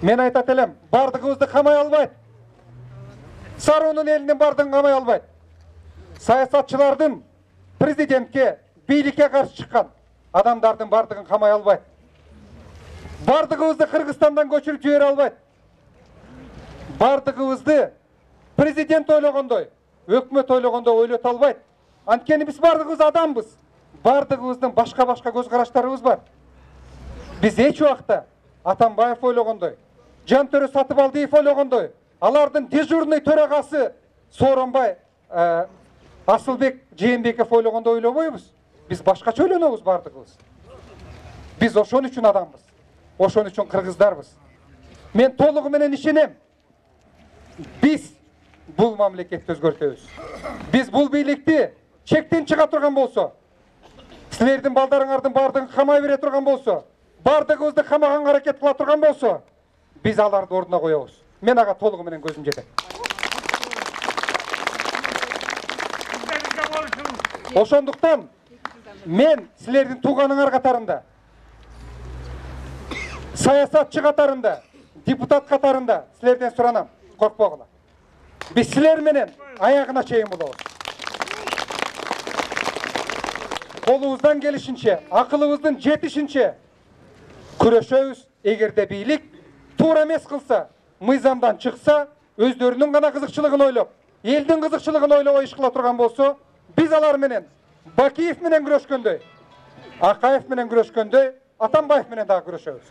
Мен айтат элем, бардығыбызды қамай албайды. Сарунун элинен бардығын қамай албайды. Саясатчылардың президентке, бийликке қарсы шыққан адамдардың бардығын қамай албайды. Бардығыбызды Қырғызстандан көшіріп жібере албайды. Бардығыбызды президент ойлағандай, өкмөт ойлағандай ойлата албайды. Анткени биз бардығыбыз адамбыз. Бардығыбыздың башка көзқарастарыбыз бар. Біз эч убакта Атамбаев ойлағандай, Жантөре Сатыбалдиев ойлағандай, алардын дежурный төрагасы Сооронбай Асылбек Жээнбеков ойлағандай ойлобойбуз. Біз башкача ойлонобуз бардығыбыз. Біз ошон үчүн адамбыз. Ошон үчүн кыргыздарбыз. Мен толугу менен ишенем. Біз бул мамлекетти өзгөртөбүз. Біз бул бийликти чектен чыга турган болсо, силердин балдарыңардын бардыгын камай бере турган болсо, бардыгыбызды камаганга аракет кыла турган болсо, біз аларды ордуна коебуз. Мен ага толугу менен көзүм жетет. Ошондуктан мен силердин тууганыңар катарында, саясатчы катарында, депутат катарында силерден суранам, коркпогула. Биз силер менен аягына чейин болобуз. Колубуздан келишинче, акылыбыздын жетишинче күрөшөбүз. Эгерде бийлик туура эмес кылса, мыйзамдан чыкса, өздөрүнүн гана кызыкчылыгын ойлоп, элдин кызыкчылыгын ойлобой иш кыла турган болсо, биз алар менен Бакиев менен күрөшкөндөй, Акаев менен күрөшкөндөй, Атамбаев менен дагы күрөшөбүз.